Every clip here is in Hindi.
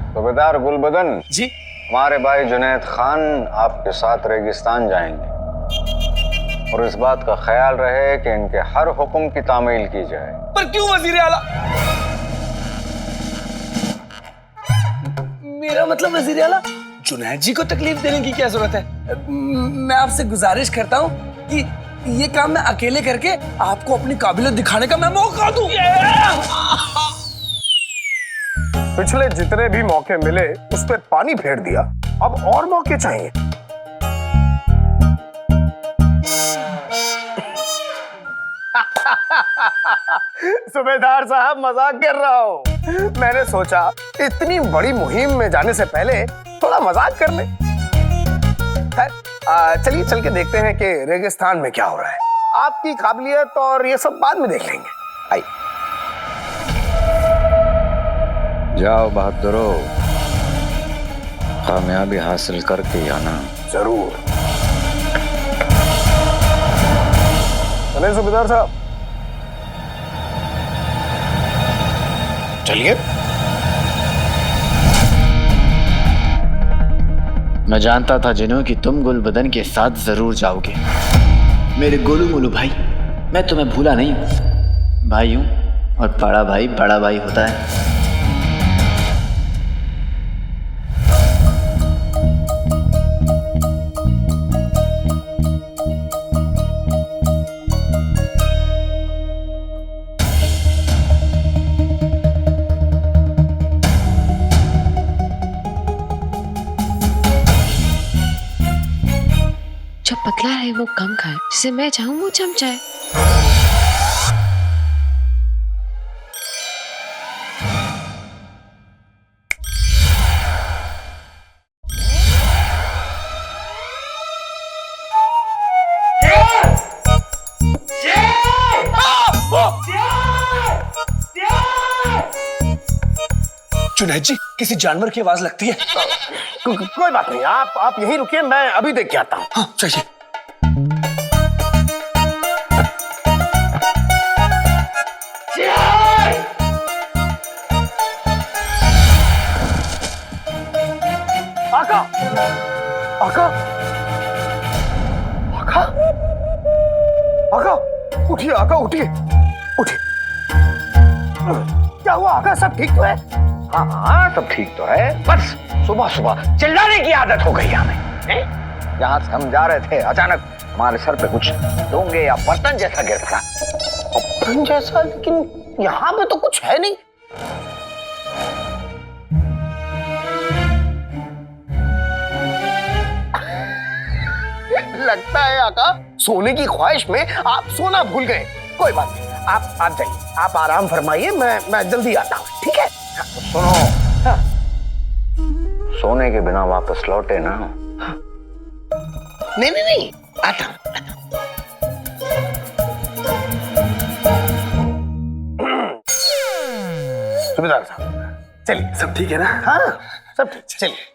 सूबेदार गुलबदन जी। हमारे भाई जुनैद खान आपके साथ रेगिस्तान जाएंगे और इस बात का ख्याल रहे कि इनके हर हुक्म की तामील की जाए। पर क्यों वजीर आला? मेरा मतलब वजीर आला, जुनैद जी को तकलीफ देने की क्या जरूरत है? मैं आपसे गुजारिश करता हूँ कि ये काम मैं अकेले करके आपको अपनी काबिलियत दिखाने का मैं मौका दूं। पिछले जितने भी मौके मिले उस पर पानी फेर दिया, अब और मौके चाहिए। सूबेदार साहब मजाक कर रहा हूँ। मैंने सोचा इतनी बड़ी मुहिम में जाने से पहले थोड़ा मजाक कर ले। चलिए चल के देखते हैं कि रेगिस्तान में क्या हो रहा है। आपकी काबिलियत और ये सब बाद में देख लेंगे। आइए। जाओ बहादुरो, कामयाबी हासिल करके आना। जरूर। चलिए सूबेदार साहब, चलिए। मैं जानता था जिन्हों कि तुम गुलबदन के साथ जरूर जाओगे। मेरे गोलू मोलू भाई, मैं तुम्हें भूला नहीं हूं। भाई हूं और बड़ा भाई बड़ा भाई होता है। जो पतला है वो कम खाए, जिसे मैं चाहूं वो जम जाए। जुनैद जी, किसी जानवर की आवाज लगती है। कोई बात नहीं, आप यहीं रुकिए, मैं अभी देख के आता हूँ। हाँ चाहिए। आका, आका, आका, आका, उठिए आका, उठिए, उठिए। क्या हुआ आका, सब ठीक तो है? हाँ हाँ, सब ठीक तो है। बस सुबह सुबह चिल्लाने की आदत हो गई हमें। जहाँ से हम जा रहे थे अचानक हमारे सर पे कुछ डोंगे या बर्तन जैसा गिर पड़ा। बर्तन जैसा? लेकिन यहाँ पे तो कुछ है नहीं। लगता है आका सोने की ख्वाहिश में आप सोना भूल गए। कोई बात नहीं, आप जाइए, आप आराम फरमाइए, मैं जल्दी आता हूँ, ठीक है? सुनो, हाँ। सोने के बिना वापस लौटे ना। नहीं नहीं नहीं, आता हूँ। सूबेदार साहब, चलिए। सब ठीक है ना? हाँ सब ठीक, चलिए।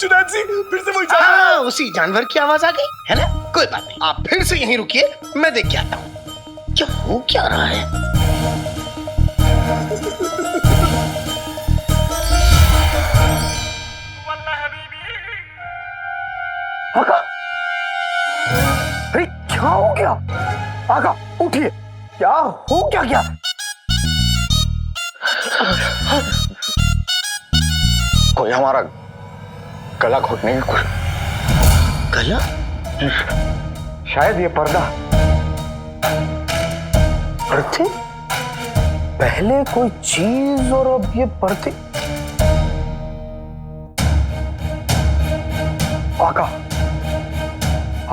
जुनैद जी, फिर से वही हाँ, उसी जानवर की आवाज आ गई है ना? कोई बात नहीं, आप फिर से यहीं रुकिए, मैं देख के आता हूँ क्या हो क्या रहा है। आका, अरे क्या हो गया? आका उठिए, क्या हो क्या गया? कोई हमारा गला घोटने की कोशिश। गला? शायद ये पर्दा। पर्दे? पहले कोई चीज और अब ये पर्दे। आका,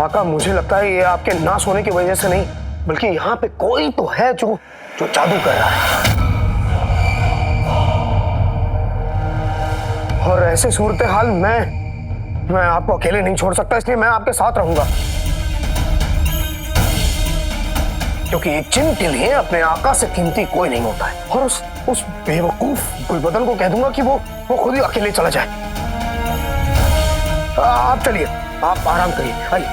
आका मुझे लगता है ये आपके ना सोने की वजह से नहीं, बल्कि यहाँ पे कोई तो है जो जादू कर रहा है। और ऐसे सूरत हाल मैं आपको अकेले नहीं छोड़ सकता, इसलिए मैं आपके साथ रहूंगा। क्योंकि एक चिन्ह के लिए अपने आका से कीमती कोई नहीं होता है। और उस बेवकूफ गुलबदन को कह दूंगा कि वो खुद ही अकेले चला जाए। आप चलिए, आप आराम करिए। आइए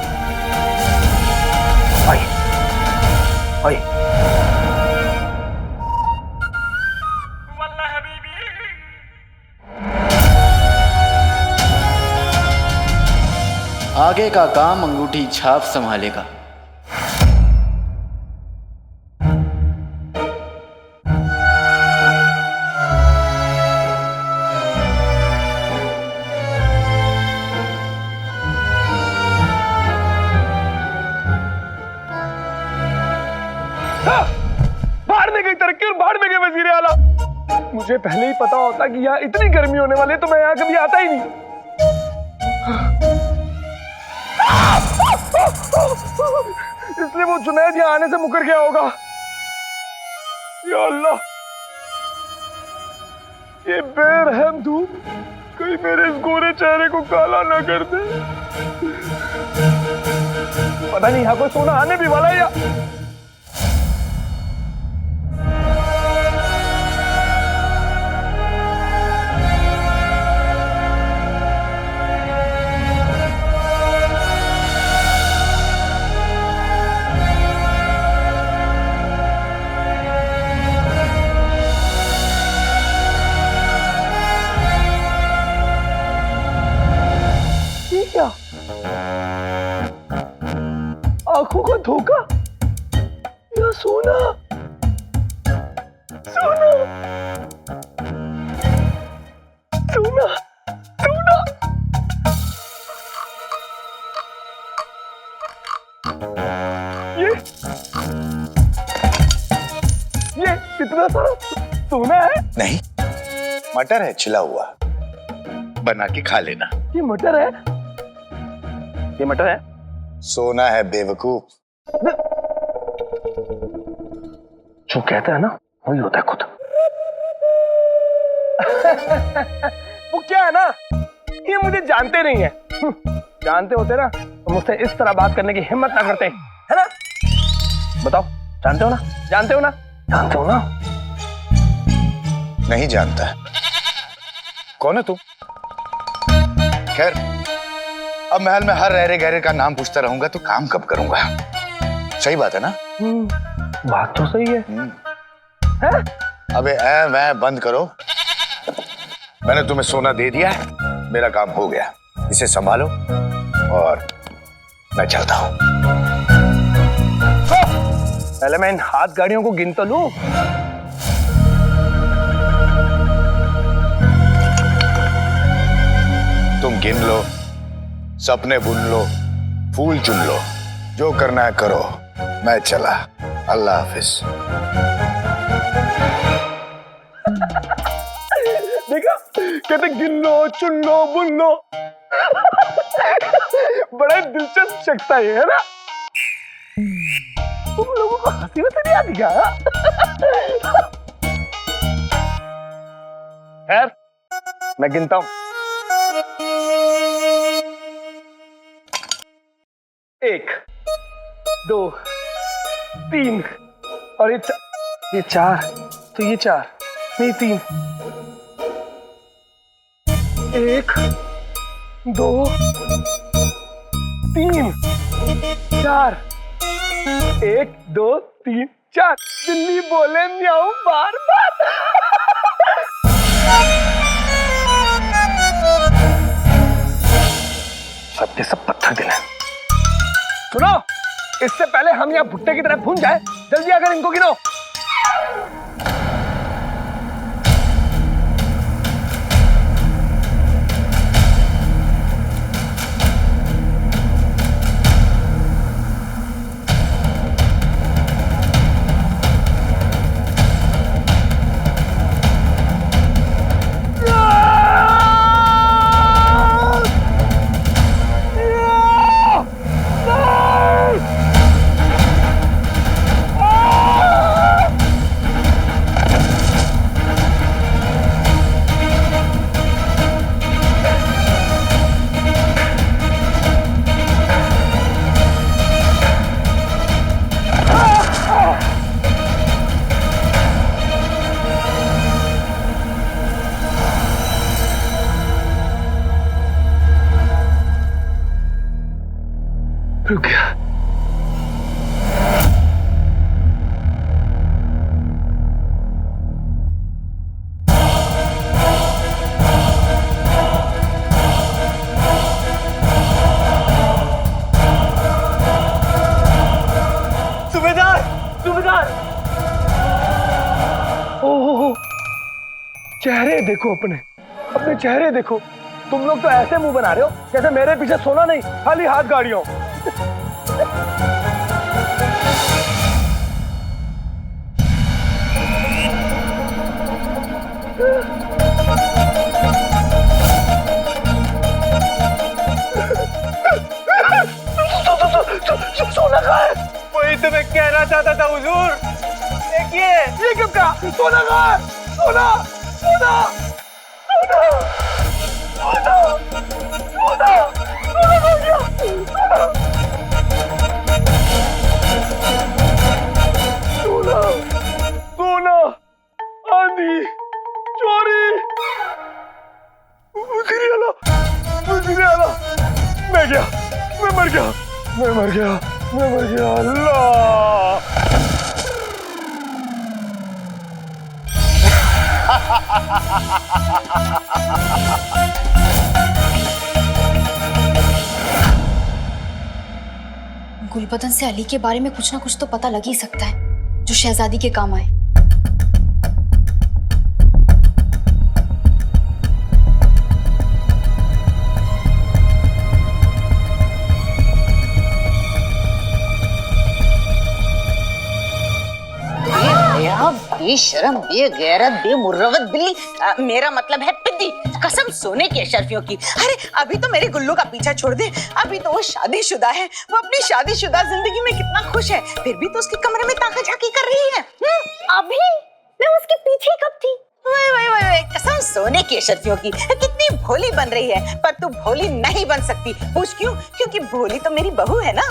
आइए आइए। आगे का काम अंगूठी छाप संभालेगा। बाहर में गई तरक्की और बाहर में गए वजीर आला। मुझे पहले ही पता होता कि यहाँ इतनी गर्मी होने वाली है तो मैं यहाँ कभी आता ही नहीं। इसलिए वो जुनैद यहाँ आने से मुकर गया होगा। या अल्लाह, ये बेरहम धूप कहीं मेरे इस गोरे चेहरे को काला ना कर दे। पता नहीं यहाँ कोई सोना आने भी वाला है या आंखों का धोखा या सोना? सोना सोना सोना। ये इतना सारा सोना है? नहीं, मटर है छिला हुआ, बना के खा लेना। ये मटर है? ये मटर है? सोना है बेवकूफ। जो कहता है ना वही होता है खुद। वो क्या है ना, ये मुझे जानते नहीं है। जानते होते ना तो मुझसे इस तरह बात करने की हिम्मत ना करते, है ना? बताओ, जानते हो ना? जानते हो ना? जानते हो ना? नहीं जानता। कौन है तू? खैर, अब महल में हर रहरे गहरे का नाम पूछता रहूंगा तो काम कब करूंगा? सही बात है ना? बात तो सही है। है? अबे ऐ मैं बंद करो। मैंने तुम्हें सोना दे दिया है, मेरा काम हो गया। इसे संभालो और मैं चलता हूं। पहले मैं इन हाथ गाड़ियों को गिन तो लूं। तुम गिन लो, सपने बुन लो, फूल चुन लो, जो करना है करो। मैं चला, अल्लाह हाफिज। देखा, कहते गिन लो, चुन लो, बुन लो। बड़ा दिलचस्प शख्स है ये, है ना? तुम लोगों को हंसी वैसे नहीं आती क्या? खैर, मैं गिनता हूं। 1, 2, 3 और ये 4, तो ये 4 नहीं 3। 1, 2, 3, 4। 1, 2, 3, 4। दिल्ली बोले म्याऊं बार बार। सबके सब पत्थर दिल है। सुनो, इससे पहले हम यहाँ भुट्टे की तरह भून जाए, जल्दी आकर इनको गिनो। ओहो, चेहरे देखो अपने अपने चेहरे देखो। तुम लोग तो ऐसे मुंह बना रहे हो जैसे मेरे पीछे सोना नहीं, खाली हाथ गाड़ियों। सोना कहाँ है? वही तो मैं कहना चाहता था हुजूर। देखिए ये क्यों कहा? सोना कहाँ है? सोना सोना सोना सोना सोना सोना हो गया। सोना सोना आंधी चोरी मुझे आला मैं गया, मैं मर गया, मैं मर गया, मैं मर गया। अल्लाह गुलबदन से अली के बारे में कुछ ना कुछ तो पता लग ही सकता है जो शहजादी के काम आए। बेशरम, बेगैरत, बेमुर्रवत बिल्ली, मेरा मतलब है पिद्दी, कसम सोने की अशरफियों की। अरे अभी तो मेरे गुल्लू का पीछा छोड़ दे, अभी तो वो शादीशुदा है, वो अपनी शादीशुदा जिंदगी में कितना खुश है, फिर भी तो उसके कमरे में ताका झाकी कर रही है। अभी मैं उसके पीछे कब थी? वे, कसम सोने की अशरफियों की, कितनी भोली बन रही है, पर तू भोली नहीं बन सकती। पूछ क्यों? क्योंकि भोली तो मेरी बहू है ना।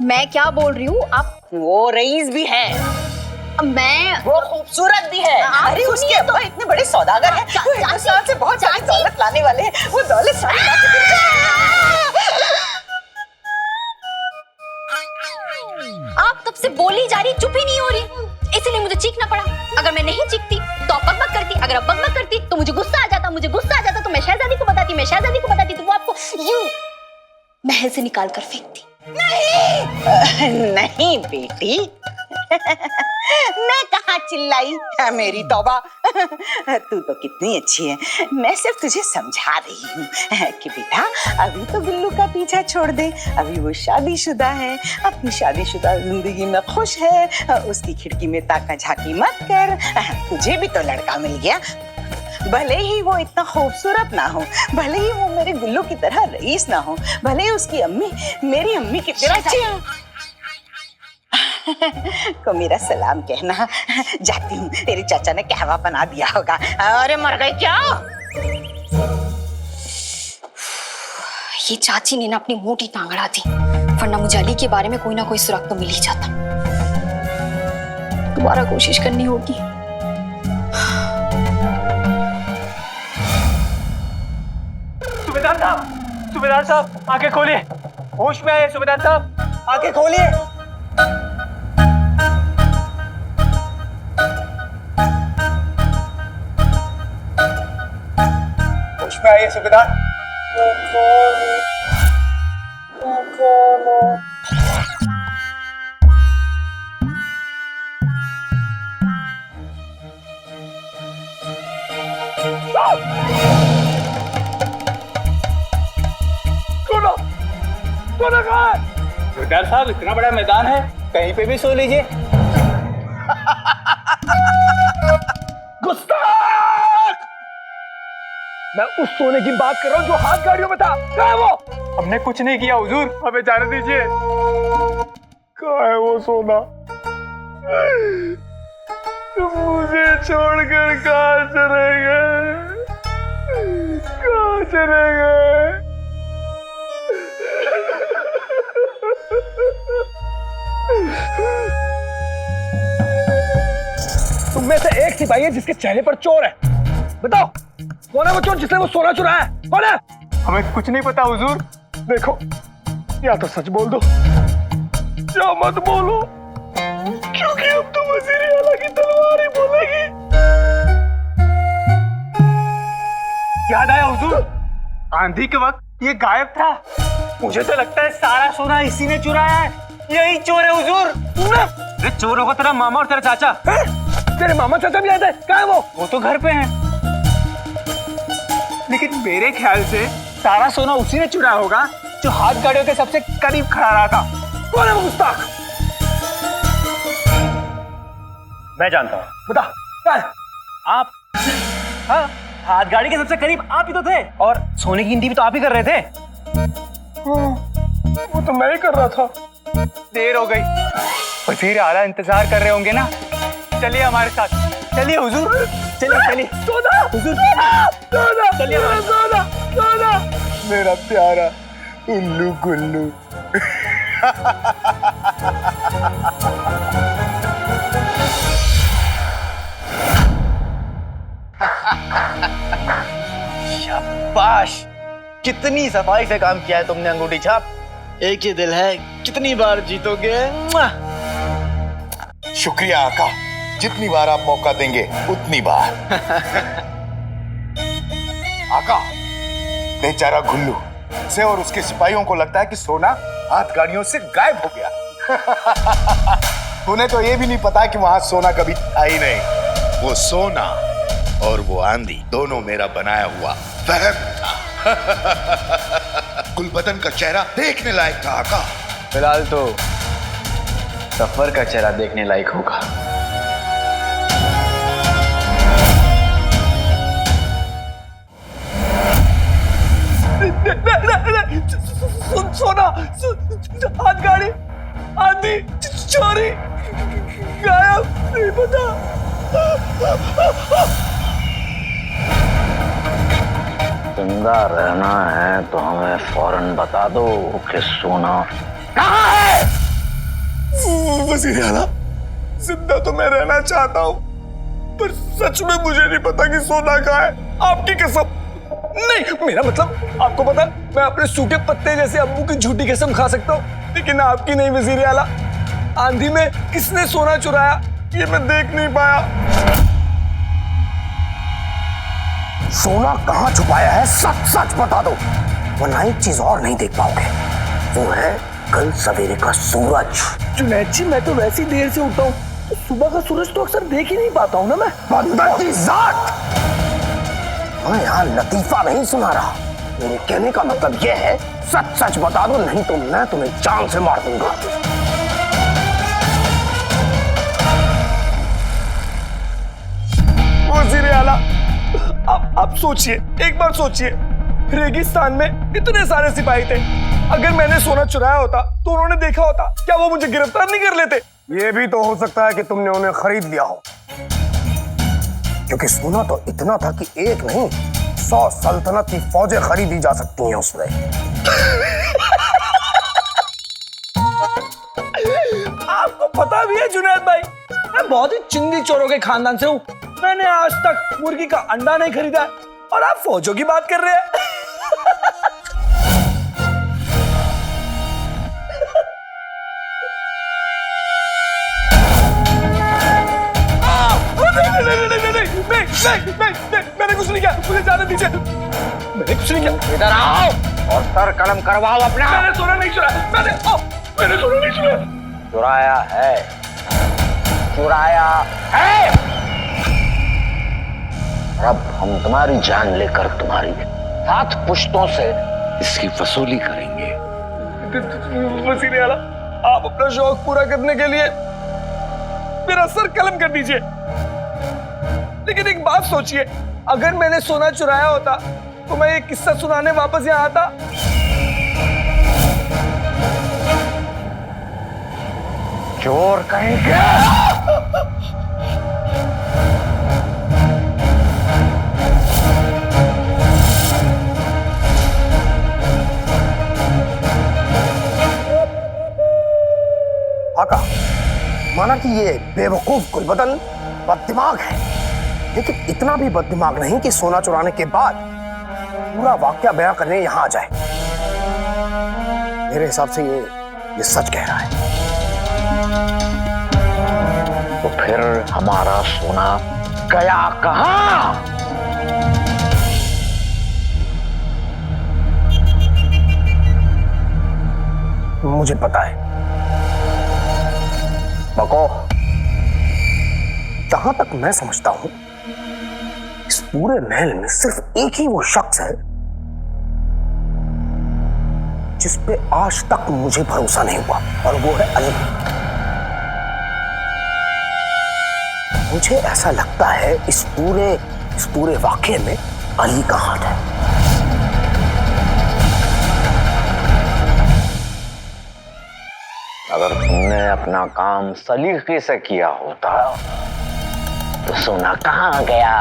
मैं क्या बोल रही हूँ आप? वो रईस भी है, मैं वो खूबसूरत भी है। अरे उसके अब्बा इतने बड़े सौदागर हैं, वो हिंदुस्तान से बहुत सारी दौलत लाने वाले हैं, वो दौलत सारी ला आप तब से बोली जा रही, चुप ही नहीं हो रही, इसलिए मुझे चीखना पड़ा। अगर मैं नहीं चीखती तो आप बकबक करती, अगर आप बकबक करती तो मुझे गुस्सा आ जाता, मुझे गुस्सा आ जाता तो मैं शहजादी को बताती, मैं शहजादी को बताती तो वो आपको यूं महल से निकाल कर फेंकती। नहीं बेटी, मैं कहाँ चिल्लाई, मेरी तौबा। तू तो कितनी अच्छी है, मैं सिर्फ तुझे समझा रही हूँ कि बेटा अभी तो गुल्लू का पीछा छोड़ दे, अभी वो शादीशुदा है, अपनी शादीशुदा जिंदगी में खुश है, उसकी खिड़की में ताका झाकी मत कर। तुझे भी तो लड़का मिल गया, भले ही वो इतना खूबसूरत ना हो, भले ही वो मेरे गुल्लू की तरह रईस ना हो, भले ही उसकी अम्मी मेरी अम्मी की तरह अच्छी हो। को मेरा सलाम कहना, जाती हूँ, तेरे चाचा ने कहवा बना दिया होगा। अरे मर गए क्या? ये चाची ने ना अपनी मोटी टांग अड़ा दी, वरना मुझे अली के बारे में कोई ना कोई सुराग तो मिल ही जाता। दोबारा कोशिश करनी होगी। सूबेदार साहब आंखें खोलिए, होश में आए सूबेदार साहब, आंखें खोलिए। होश में आइए सूबेदार। सोना कहाँ है? सूबेदार साहब इतना बड़ा मैदान है, कहीं पे भी सो लीजिए। गुस्ताख! मैं उस सोने की बात कर रहा हूँ जो हाथ गाड़ियों में था। कहाँ है वो? हमने कुछ नहीं किया हुजूर, हमें जाने दीजिए। कहाँ है वो सोना? तुम मुझे छोड़कर कहाँ चले गए? कहाँ चले गए? तुम में से एक सिपाही है जिसके चेहरे पर चोर है। बताओ कौन है वो चोर जिसने वो सोना चुराया है? कौन है? हमें कुछ नहीं पता हुजूर। देखो, या तो सच बोल दो या मत बोलो, क्योंकि अब तो वजीर आला की तलवार ही बोलेगी। याद आया हुजूर, आंधी के वक्त ये गायब था। मुझे तो लगता है सारा सोना इसी ने चुराया है। यही चोर है हुजूर। तूने? चोर होगा तेरा मामा और तेरा चाचा। तेरे मामा चाचा भी आए थे, कहाँ है वो तो घर पे हैं। लेकिन मेरे ख्याल से सारा सोना उसी ने चुराया होगा जो हाथ गाड़ियों के सबसे करीब खड़ा रहा था। कौन है वो गुस्ताख? मैं जानता हूँ, बता कहाँ है? आप? हाँ, हाथ गाड़ी के सबसे करीब आप ही तो थे, और सोने की गिनती भी तो आप ही कर रहे थे। वो तो मैं ही कर रहा था। देर हो गई, वजीर आला इंतजार कर रहे होंगे ना। चलिए हमारे साथ, चलिए हुजूर, चलिए चलिए। सोना, हुजूर, सोना, चलिए मेरा सोना, सोना, मेरा प्यारा उल्लू गुल्लू। शाबाश, कितनी सफाई से काम किया है तुमने अंगूठी छाप। एक ही दिल है, कितनी बार जीतोगे। मुआ। शुक्रिया आका, जितनी बार आप मौका देंगे उतनी बार। आका, बेचारा गुल्लू से और उसके सिपाहियों को लगता है कि सोना हाथ गाड़ियों से गायब हो गया। उन्हें तो ये भी नहीं पता कि वहां सोना कभी था ही नहीं। वो सोना और वो आंधी दोनों मेरा बनाया हुआ वहम था। गुलबदन का चेहरा देखने लायक था आका। फिलहाल तो सफर का चेहरा देखने लायक होगा। सोना, हाथ गाड़ी, आंधी, चोरी, गायब, नहीं पता। जिंदा रहना है तो हमें फौरन बता दो कि सोना कहाँ है। वजीर आला, जिंदा तो मैं रहना चाहता हूँ, पर सच में मुझे नहीं पता कि सोना कहाँ है। आपकी कसम। नहीं, मेरा मतलब आपको पता है, मैं अपने सूखे पत्ते जैसे अब्बू की झूठी कसम खा सकता हूँ, लेकिन आपकी नहीं वजीर आला। आंधी में किसने सोना चुराया ये मैं देख नहीं पाया। सोना कहाँ छुपाया है सच सच बता दो, वरना एक चीज और नहीं देख पाओगे, वो है कल सवेरे का सूरज। जुनैद जी, मैं तो वैसी देर से उठता हूँ, तो सुबह का सूरज तो अक्सर देख ही नहीं पाता हूँ ना मैं। बंदर की जात, मैं यहाँ लतीफा नहीं सुना रहा। मेरे कहने का मतलब यह है सच सच बता दो, नहीं तो मैं तुम्हें जान से मार दूंगा। वजीर आला, आप सोचिए, एक बार सोचिए, रेगिस्तान में इतने सारे सिपाही थे, अगर मैंने सोना चुराया होता तो उन्होंने देखा होता, क्या वो मुझे गिरफ्तार नहीं कर लेते? ये भी तो हो सकता है कि तुमने उन्हें खरीद लिया हो, क्योंकि सोना तो इतना था कि एक नहीं 100 सल्तनत की फौजें खरीदी जा सकती हैं उसमें। आपको पता भी है जुनैद भाई, मैं बहुत ही चिंदी चोरों के खानदान से हूँ। मैंने आज तक मुर्गी का अंडा नहीं खरीदा है, और आप फौजों की बात कर रहे हैं। नहीं, मैंने कुछ नहीं किया, मुझे जाने दीजिए। मैंने कुछ नहीं किया। इधर आओ और सर कलम करवाओ अपना। मैंने सोना नहीं चुराया, मैंने सोना नहीं चुराया। चुराया है, चुराया है। अब हम तुम्हारी जान लेकर तुम्हारी 7 पुश्तों से इसकी वसूली करेंगे। वजीर आला, आप अपना शौक पूरा करने के लिए मेरा सर कलम कर दीजिए, लेकिन एक बात सोचिए, अगर मैंने सोना चुराया होता तो मैं ये किस्सा सुनाने वापस यहाँ आता? चोर कहेंगे। आका, माना कि ये बेवकूफ गुलबदन बददिमाग है, लेकिन इतना भी बददिमाग नहीं कि सोना चुराने के बाद पूरा वाकया बयां करने यहां आ जाए। मेरे हिसाब से ये सच कह रहा है। तो फिर हमारा सोना गया कहां? मुझे पता है। बको, जहां जहां तक मैं समझता हूं, इस पूरे महल में सिर्फ एक ही वो शख्स है जिस पे आज तक मुझे भरोसा नहीं हुआ, और वो है अली। मुझे ऐसा लगता है इस पूरे वाकये में अली का हाथ है। अगर तुमने अपना काम सलीके से किया होता तो सोना कहाँ गया,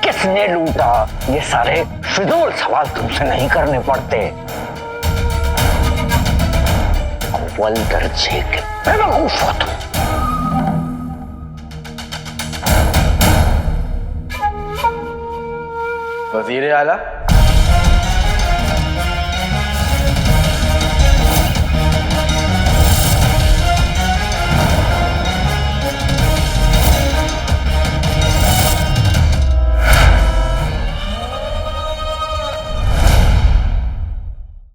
किसने लूटा, ये सारे फिजूल सवाल तुमसे नहीं करने पड़ते। अव्वल दर्जे के बेवकूफ हो तुम। वजीर आला,